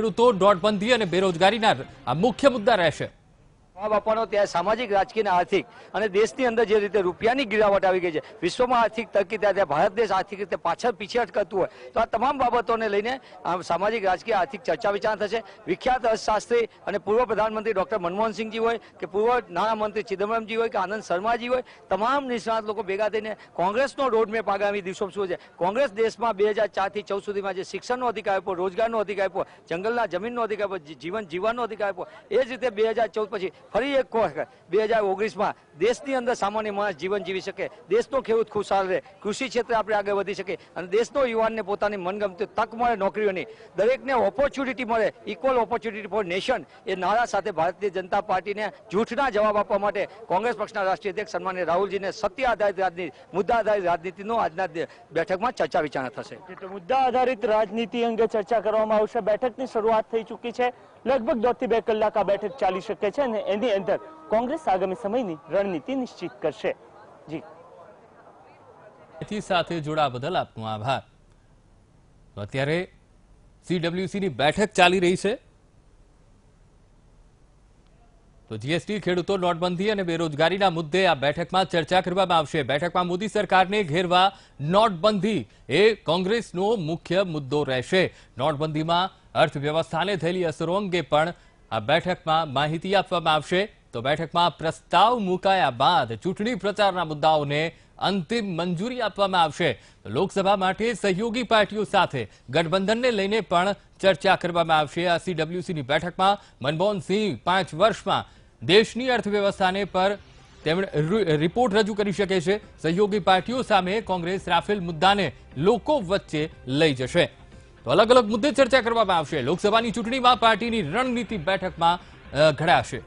ખેડૂતો, નોટબંધી અને બેરોજગારીના આ મુખ્ય મુદ્દા રહેશે। બાપાનો ત્યાં સામાજિક, રાજકીય, આર્થિક અને દેશની અંદર જે રીતે રૂપિયાની ગિરાવટ આવી ગઈ છે, વિશ્વમાં આર્થિક તરક્કી ત્યાં ભારત દેશ આર્થિક રીતે પાછળ પીછેહટ કરતું હોય તો આ તમામ બાબતોને લઈને સામાજિક, રાજકીય, આર્થિક ચર્ચા વિચારણા થશે। વિખ્યાત અર્થશાસ્ત્રી અને પૂર્વ પ્રધાનમંત્રી ડોક્ટર મનમોહનસિંહજી હોય કે પૂર્વ નાણામંત્રી ચિદમ્બરમજી હોય કે આનંદ શર્માજી હોય, તમામ નિષ્ણાત લોકો ભેગા થઈને કોંગ્રેસનો રોડમેપ આગામી દિવસો શું છે, કોંગ્રેસ દેશમાં 2004થી 14 સુધીમાં જે શિક્ષણનો અધિકાર આપ્યો, રોજગારનો અધિકાર આપ્યો, જંગલના જમીનનો અધિકાર આપ્યો, જીવન જીવવાનો અધિકાર આપ્યો, એ જ રીતે 2014 પછી ફરી એક 2019માં દેશની અંદર સામાન્ય માણસ જીવન જીવી શકે, દેશનો ખેડૂત ખુશહાલ રહે, કૃષિ ક્ષેત્રે આપણે આગળ વધી શકીએ અને દેશનો યુવાનને પોતાની મનગમતી તક મળે, નોકરીઓની, દરેકને ઓપોર્ચ્યુનિટી મળે, ઇક્વલ ઓપોર્ચ્યુનિટી ફોર નેશન, એ નારા સાથે ભારતીય જનતા પાર્ટીને જૂઠના જવાબ આપવા માટે કોંગ્રેસ પક્ષના રાષ્ટ્રીય અધ્યક્ષ સન્માનીય રાહુલજીને સત્ય આધારિત રાજનીતિ, મુદ્દા આધારિત રાજનીતિનો આજના બેઠકમાં ચર્ચા વિચારણા થશે। મુદ્દા આધારિત રાજનીતિ અંગે ચર્ચા કરવામાં આવશે। બેઠકની શરૂઆત થઈ ચૂકી છે, લગભગ 1.5 થી 2 કલાક આ બેઠક ચાલી શકે છે અને એની અંદર કોંગ્રેસ આગામી સમયની રણનીતિ નિશ્ચિત કરશે। જી સાથે જોડાવા બદલ આપનો આભાર। અત્યારે સીડબ્લ્યુસીની બેઠક ચાલી રહી છે તો જીએસટી, ખેડૂતો, નોટબંધી અને બેરોજગારીના મુદ્દે આ બેઠકમાં ચર્ચા કરવામાં આવશે। બેઠકમાં મોદી સરકારને ઘેરવા નોટબંધી એ કોંગ્રેસનો મુખ્ય મુદ્દો રહેશે। નોટબંધીમાં અર્થવ્યવસ્થાને થયેલી અસરો અંગે પણ આ બેઠકમાં માહિતી આપવામાં આવશે। તો બેઠકમાં પ્રસ્તાવ મુકાયા બાદ ચૂંટણી પ્રચારના મુદ્દાઓને અંતિમ મંજૂરી આપવામાં આવશે। લોકસભા માટે સહયોગી પાર્ટીઓ સાથે ગઠબંધનને લઈને પણ ચર્ચા કરવામાં આવશે। આ સીડબ્લ્યુસીની બેઠકમાં મનમોહનસિંહ 5 વર્ષમાં દેશની અર્થવ્યવસ્થાને પર તેમણે રિપોર્ટ રજૂ કરી શકે છે। સહયોગી પાર્ટીઓ સામે કોંગ્રેસ રાફેલ મુદ્દાને લોકો વચ્ચે લઈ જશે। તો અલગ અલગ મુદ્દે ચર્ચા કરવામાં આવશે। લોકસભાની ચૂંટણીમાં પાર્ટીની રણનીતિ બેઠકમાં ઘડાશે।